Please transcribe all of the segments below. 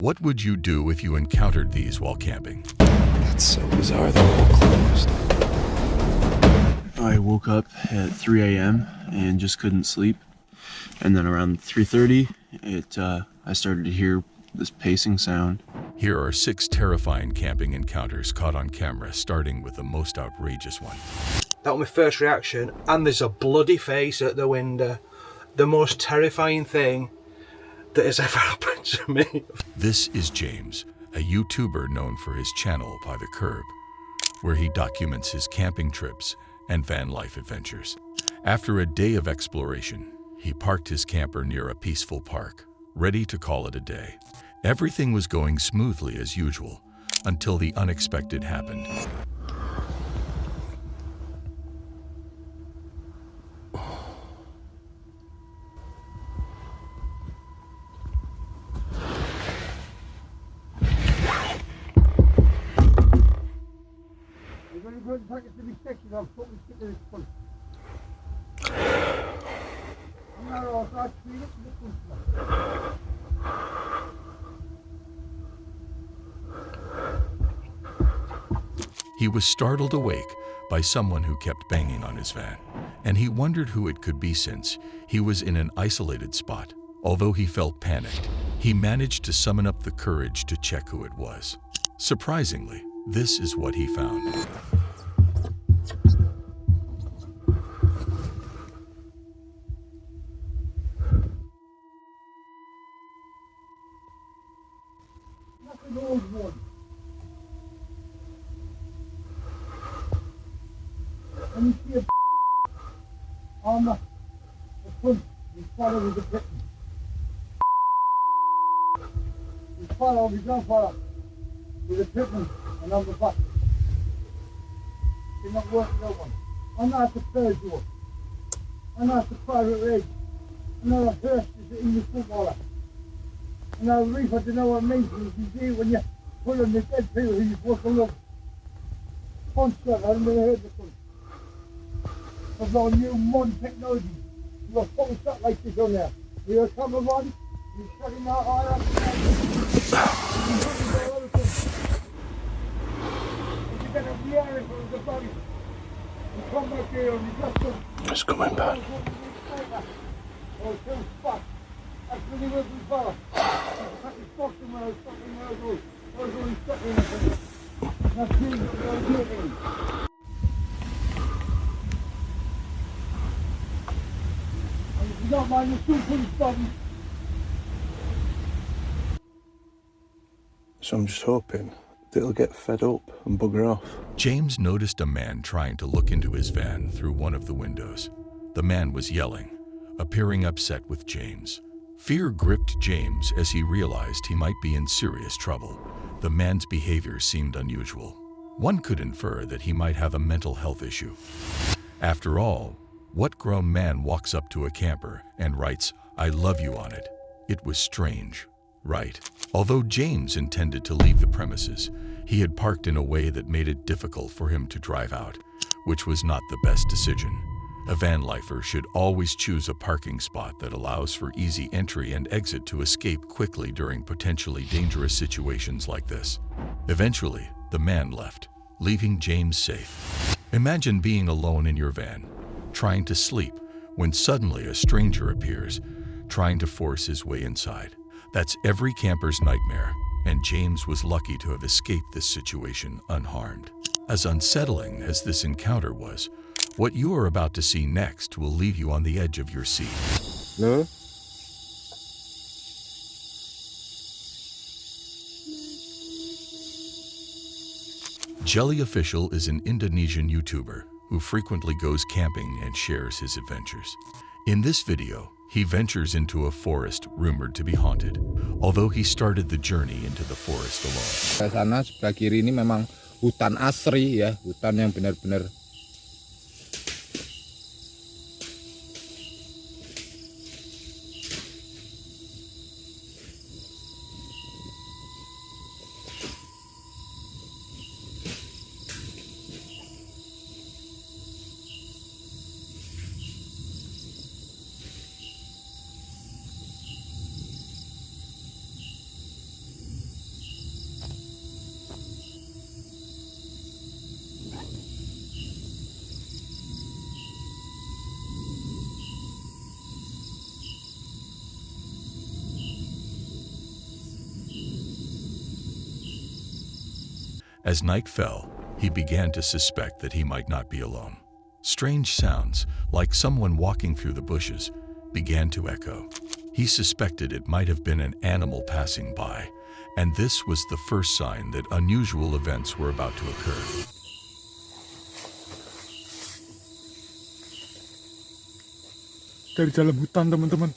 What would you do if you encountered these while camping? That's so bizarre, they're all closed. I woke up at 3 a.m. and just couldn't sleep. And then around 3:30, I started to hear this pacing sound. Here are 6 terrifying camping encounters caught on camera, starting with the most outrageous one. That was my first reaction, and there's a bloody face at the window. The most terrifying thing that has ever happened to me. This is James, a YouTuber known for his channel By the Curb, where he documents his camping trips and van life adventures. After a day of exploration, he parked his camper near a peaceful park, ready to call it a day. Everything was going smoothly as usual, until the unexpected happened. He was startled awake by someone who kept banging on his van, and he wondered who it could be since he was in an isolated spot. Although he felt panicked, he managed to summon up the courage to check who it was. Surprisingly, this is what he found. An old one. And you see a on the front, his father was a Briton. His father, his grandfather, was a Briton, and on the back. Did not work with that one. And that's a Peugeot. And that's a private rig. And now a Hurst is the English footballer. And now Reef, I don't know what it means, you see when you put on the dead people who you're supposed to love. Punch that, I never heard this one. I've got a new modern technology. You've got fucking shot like this on there. You're a cameraman, you're shutting out all that. You get a VR from the body. You come back here and you just go. It's coming back. Oh, it's so fast. That's really what we follow. It's fucking when I was fucking years old. I was only stuck in it. That's me, what I was doing. You don't mind, you're still pretty stubborn. So I'm just hoping that he'll get fed up and bugger off. James noticed a man trying to look into his van through one of the windows. The man was yelling, appearing upset with James. Fear gripped James as he realized he might be in serious trouble. The man's behavior seemed unusual. One could infer that he might have a mental health issue. After all, what grown man walks up to a camper and writes, "I love you" on it? It was strange, right? Although James intended to leave the premises, he had parked in a way that made it difficult for him to drive out, which was not the best decision. A van lifer should always choose a parking spot that allows for easy entry and exit to escape quickly during potentially dangerous situations like this. Eventually, the man left, leaving James safe. Imagine being alone in your van, trying to sleep, when suddenly a stranger appears, trying to force his way inside. That's every camper's nightmare, and James was lucky to have escaped this situation unharmed. As unsettling as this encounter was, what you are about to see next will leave you on the edge of your seat. No? Jelly Official is an Indonesian YouTuber who frequently goes camping and shares his adventures. In this video, he ventures into a forest rumored to be haunted, although he started the journey into the forest alone. Sebelah sana, sebelah kiri ini memang hutan asri ya, hutan yang benar-benar As night fell, he began to suspect that he might not be alone. Strange sounds, like someone walking through the bushes, began to echo. He suspected it might have been an animal passing by, and this was the first sign that unusual events were about to occur. Dari dalam hutan, teman-teman.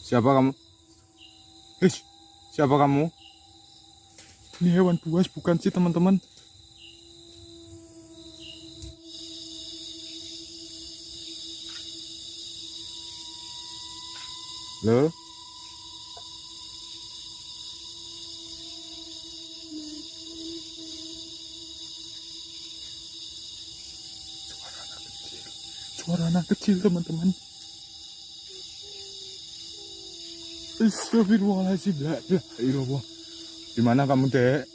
Siapa kamu? Siapa kamu? Ini hewan buas bukan sih, teman-teman? Halo? Suara anak kecil, teman-teman. Astagfirullahaladzim, la ilaha illallah. Di mana kamu, Dek?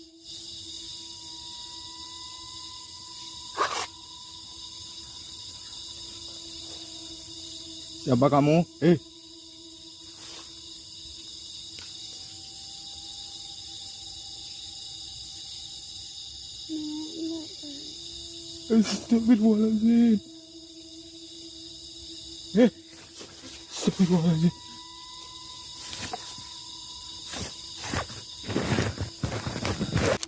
Siapa kamu? Astagfirullahaladzim. Astagfirullahaladzim.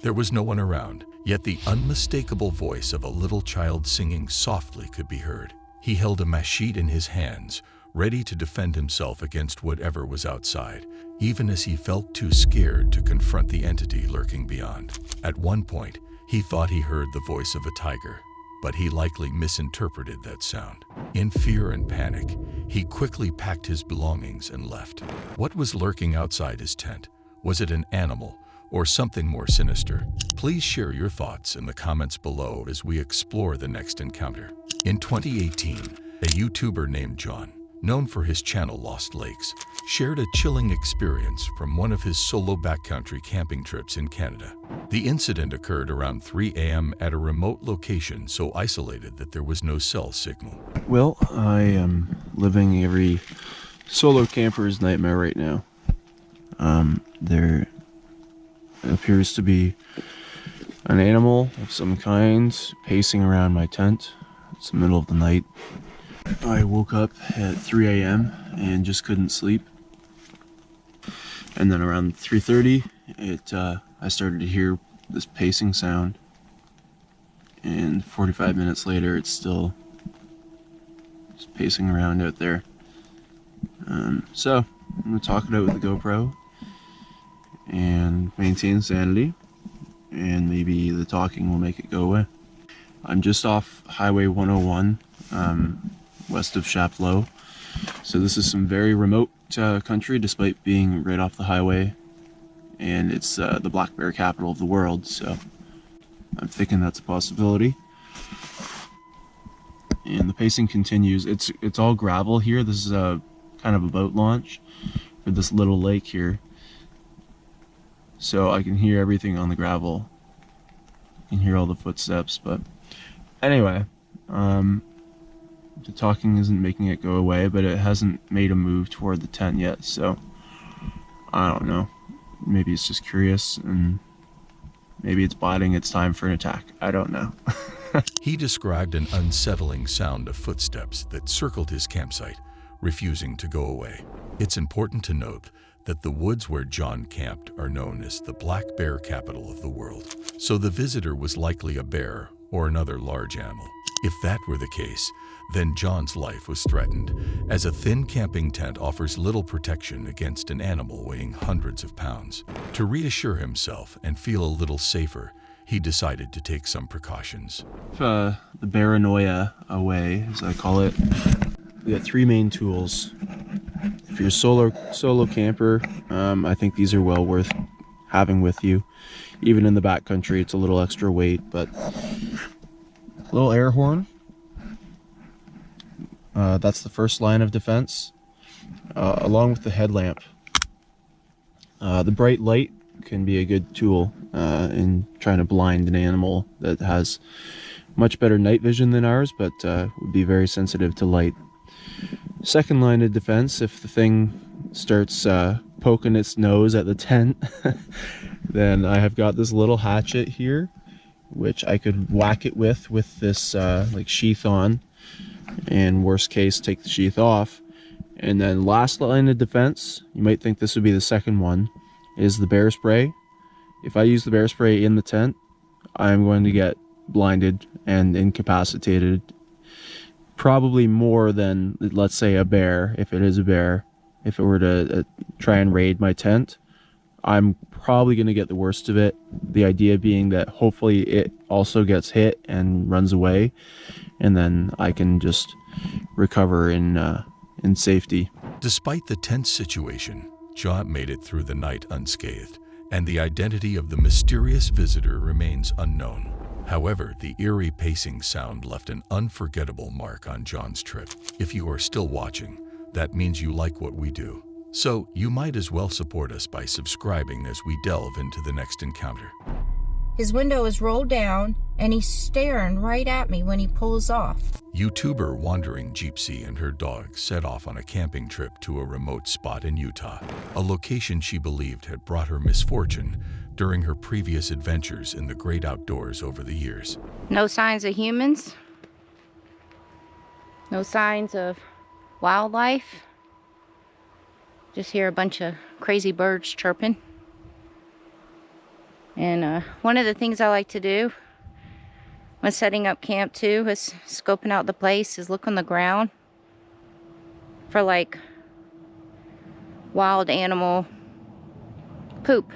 There was no one around, yet the unmistakable voice of a little child singing softly could be heard. He held a machete in his hands, ready to defend himself against whatever was outside, even as he felt too scared to confront the entity lurking beyond. At one point, he thought he heard the voice of a tiger, but he likely misinterpreted that sound. In fear and panic, he quickly packed his belongings and left. What was lurking outside his tent? Was it an animal or something more sinister? Please share your thoughts in the comments below as we explore the next encounter. In 2018, a YouTuber named John, known for his channel Lost Lakes, shared a chilling experience from one of his solo backcountry camping trips in Canada. The incident occurred around 3 a.m. at a remote location so isolated that there was no cell signal. Well, I am living every solo camper's nightmare right now. There appears to be an animal of some kind pacing around my tent. It's the middle of the night. I woke up at 3 a.m. and just couldn't sleep. And then around 3:30, I started to hear this pacing sound. And 45 minutes later, it's still just pacing around out there. So I'm gonna talk it out with the GoPro and maintain sanity, and maybe the talking will make it go away. I'm just off Highway 101, west of Chapleau. So this is some very remote country, despite being right off the highway, and it's the black bear capital of the world, so I'm thinking that's a possibility. And the pacing continues. It's all gravel here. This is a kind of a boat launch for this little lake here. So I can hear everything on the gravel. I can hear all the footsteps, but anyway, the talking isn't making it go away, but it hasn't made a move toward the tent yet, so I don't know. Maybe it's just curious, and maybe it's biding its time for an attack. I don't know. He described an unsettling sound of footsteps that circled his campsite, refusing to go away. It's important to note that the woods where John camped are known as the black bear capital of the world, so the visitor was likely a bear or another large animal. If that were the case, then John's life was threatened, as a thin camping tent offers little protection against an animal weighing hundreds of pounds. To reassure himself and feel a little safer, he decided to take some precautions. The paranoia away, as I call it, we got 3 main tools. If you're a solo camper, I think these are well worth having with you. Even in the backcountry, it's a little extra weight, but a little air horn. That's the first line of defense, along with the headlamp. The bright light can be a good tool in trying to blind an animal that has much better night vision than ours, but would be very sensitive to light. Second line of defense, if the thing starts poking its nose at the tent, then I have got this little hatchet here, which I could whack it with this like sheath on, and worst case, take the sheath off. And then last line of defense, you might think this would be the second one, is the bear spray. If I use the bear spray in the tent, I'm going to get blinded and incapacitated. Probably more than, let's say, a bear, if it is a bear. If it were to try and raid my tent, I'm probably going to get the worst of it. The idea being that hopefully it also gets hit and runs away, and then I can just recover in safety. Despite the tense situation, John made it through the night unscathed, and the identity of the mysterious visitor remains unknown. However, the eerie pacing sound left an unforgettable mark on John's trip. If you are still watching, that means you like what we do. So you might as well support us by subscribing as we delve into the next encounter. His window is rolled down, and he's staring right at me when he pulls off. YouTuber Wandering Gypsy and her dog set off on a camping trip to a remote spot in Utah, a location she believed had brought her misfortune during her previous adventures in the great outdoors over the years. No signs of humans. No signs of wildlife. Just hear a bunch of crazy birds chirping. And one of the things I like to do when setting up camp too is scoping out the place, is look on the ground for like wild animal poop.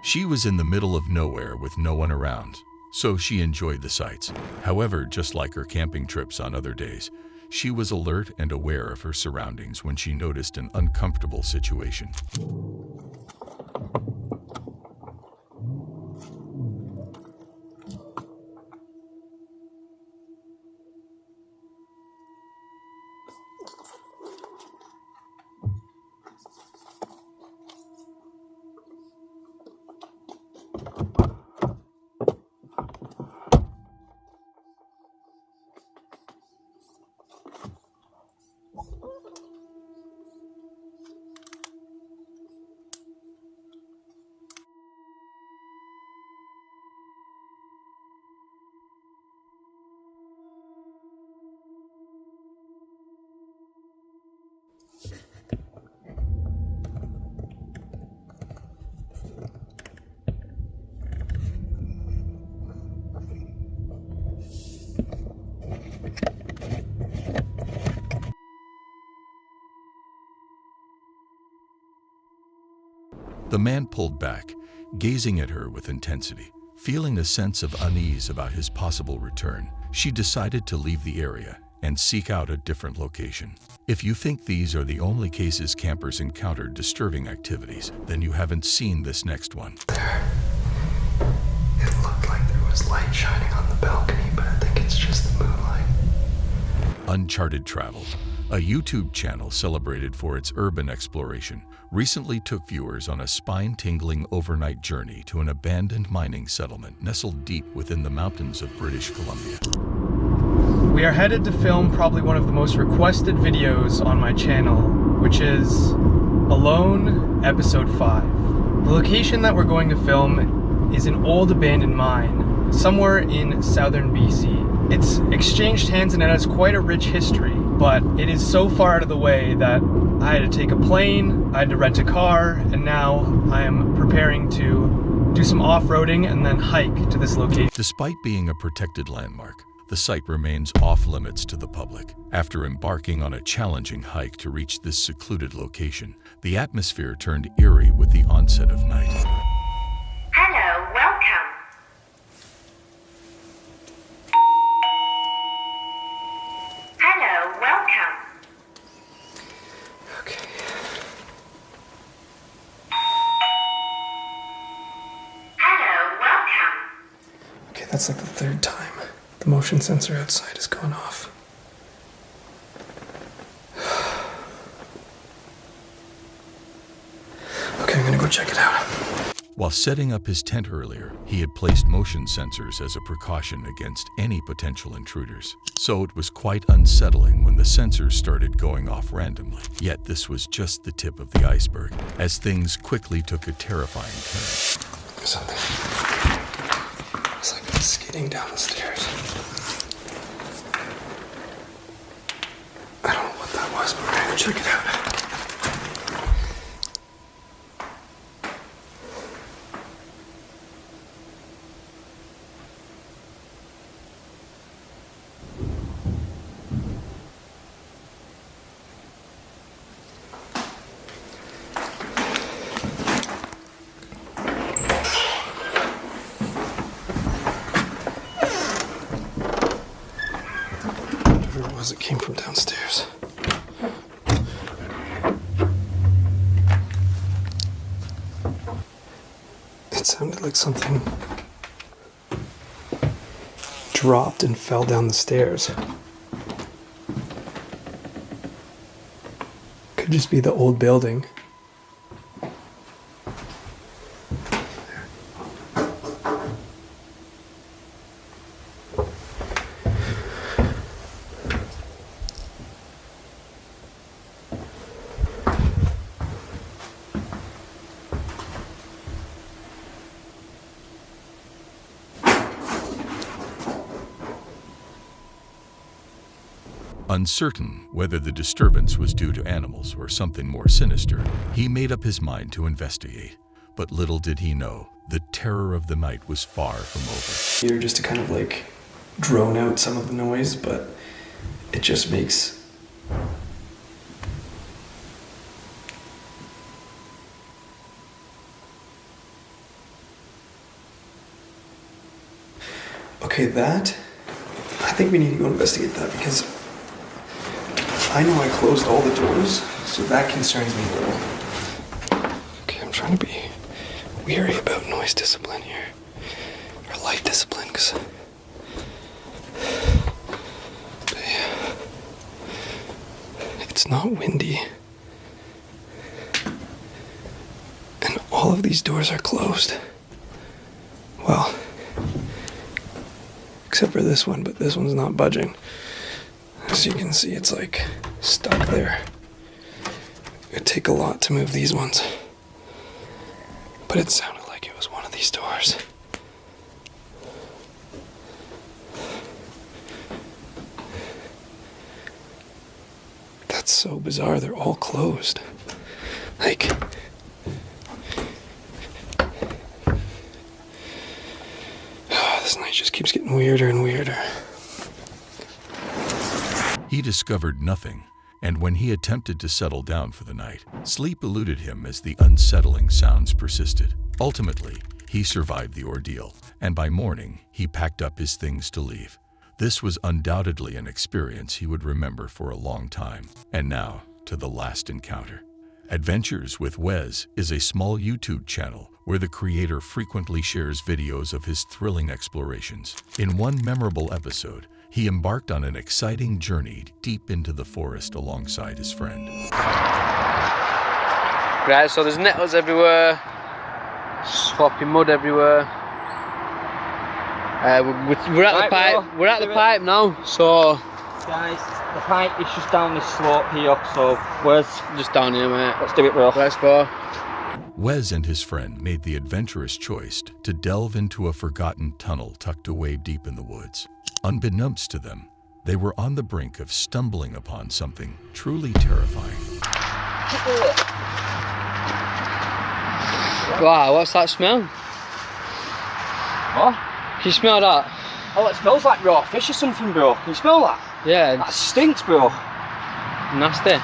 She was in the middle of nowhere with no one around, so she enjoyed the sights. However, just like her camping trips on other days, she was alert and aware of her surroundings when she noticed an uncomfortable situation. The man pulled back, gazing at her with intensity. Feeling a sense of unease about his possible return, she decided to leave the area and seek out a different location. If you think these are the only cases campers encountered disturbing activities, then you haven't seen this next one. There. It looked like there was light shining on the balcony, but I think it's just the moonlight. Uncharted Travel, a YouTube channel celebrated for its urban exploration, recently took viewers on a spine-tingling overnight journey to an abandoned mining settlement nestled deep within the mountains of British Columbia. We are headed to film probably one of the most requested videos on my channel, which is Alone, Episode 5. The location that we're going to film is an old abandoned mine, somewhere in southern BC. It's exchanged hands and it has quite a rich history, but it is so far out of the way that I had to take a plane, I had to rent a car, and now I am preparing to do some off-roading and then hike to this location. Despite being a protected landmark, the site remains off-limits to the public. After embarking on a challenging hike to reach this secluded location, the atmosphere turned eerie with the onset of night. Hello, welcome. That's like the third time the motion sensor outside has gone off. Okay, I'm gonna go check it out. While setting up his tent earlier, he had placed motion sensors as a precaution against any potential intruders. So it was quite unsettling when the sensors started going off randomly. Yet this was just the tip of the iceberg, as things quickly took a terrifying turn. There's something. It's like skidding down the stairs. I don't know what that was, but we're gonna go check it out. It came from downstairs. It sounded like something dropped and fell down the stairs. Could just be the old building. Uncertain whether the disturbance was due to animals or something more sinister, he made up his mind to investigate. But little did he know, the terror of the night was far from over. Here just to kind of like drone out some of the noise, but it just makes okay, that I think we need to go investigate that, because I know I closed all the doors, so that concerns me a little. Okay, I'm trying to be weary about noise discipline here, or light discipline, because it's not windy, and all of these doors are closed. Well, except for this one, but this one's not budging. As you can see, it's like stuck there. It'd take a lot to move these ones. But it sounded like it was one of these doors. That's so bizarre, they're all closed. Like, this night just keeps getting weirder and weirder. He discovered nothing, and when he attempted to settle down for the night, sleep eluded him as the unsettling sounds persisted. Ultimately, he survived the ordeal, and by morning, he packed up his things to leave. This was undoubtedly an experience he would remember for a long time. And now, to the last encounter. Adventures with Wes is a small YouTube channel where the creator frequently shares videos of his thrilling explorations. In one memorable episode, he embarked on an exciting journey deep into the forest alongside his friend. Right, so there's nettles everywhere, sloppy mud everywhere. We're at the pipe. We're at the pipe now. So, guys, the pipe is just down this slope here. So, where's just down here, mate? Let's do it, bro. Let's go. Wes and his friend made the adventurous choice to delve into a forgotten tunnel tucked away deep in the woods. Unbeknownst to them, they were on the brink of stumbling upon something truly terrifying. Wow, what's that smell? What? Can you smell that? Oh, it smells like raw fish or something, bro. Can you smell that? Yeah. That stinks, bro. Nasty.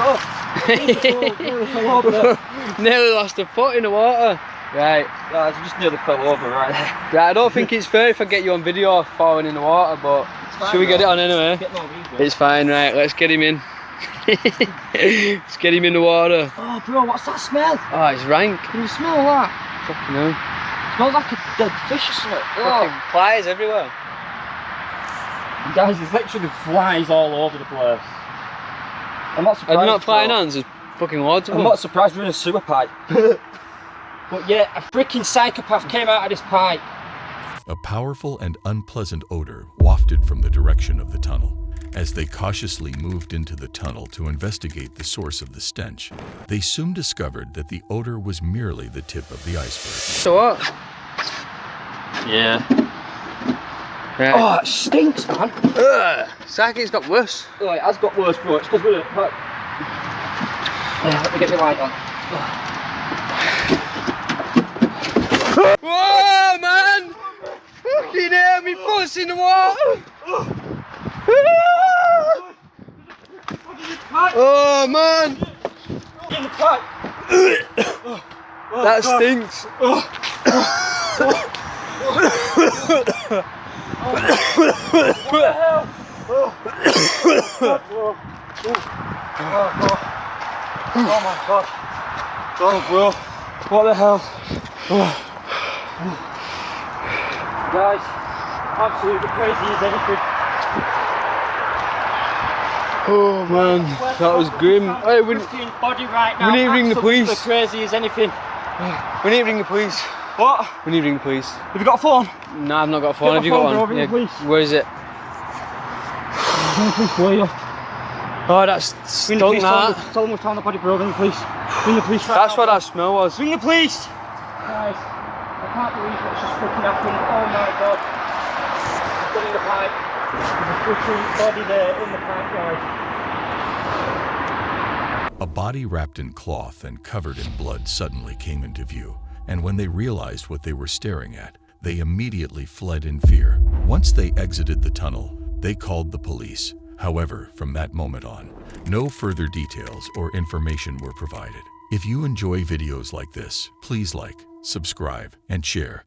Oh, nearly lost a foot in the water. Right. Guys, I just nearly fell over right there. Right, I don't think it's fair if I get you on video falling in the water, but fine, should we get it on anyway? It's fine, right, let's get him in. Let's get him in the water. Oh, bro, what's that smell? Oh, it's rank. Can you smell that? Fucking hell. Smells like a dead fish or something. Fucking flies everywhere. Guys, there's literally flies all over the place. I'm not surprised. Are you not flying on? There's fucking loads of them. I'm not surprised we're in a sewer pipe. But yeah, a freaking psychopath came out of this pipe. A powerful and unpleasant odor wafted from the direction of the tunnel. As they cautiously moved into the tunnel to investigate the source of the stench, they soon discovered that the odor was merely the tip of the iceberg. So what? Yeah. Right. Oh, it stinks, man. It's like it's got worse. Oh, it has got worse, bro. It's because we're... Yeah, let me get my light on. Whoa, man! Fucking hell, me foot's in the water! Oh, man! In the pipe! That stinks! Oh my god! Oh, bro! What the hell? Guys, absolutely crazy as anything. Oh man, that was grim. Hey, we Body right now, need to ring the police. Absolutely crazy as anything. We need to ring the police. What? We need to ring the police. Have you got a phone? No, I've not got a phone. Get Have you my got phone, one? bro, ring the police. Where is it? Oh, that's Ring the stunk, police, that. tell them we found the body, bro. Ring the police. Ring the police right That's now, what bro. that smell was. Ring the police! Guys, I can't believe what's just fucking happened. Oh my god. It's got in the pipe. There's a freaking body there in the pipe, guys. A body wrapped in cloth and covered in blood suddenly came into view, and when they realized what they were staring at, they immediately fled in fear. Once they exited the tunnel, they called the police. However, from that moment on, no further details or information were provided. If you enjoy videos like this, please like, subscribe, and share.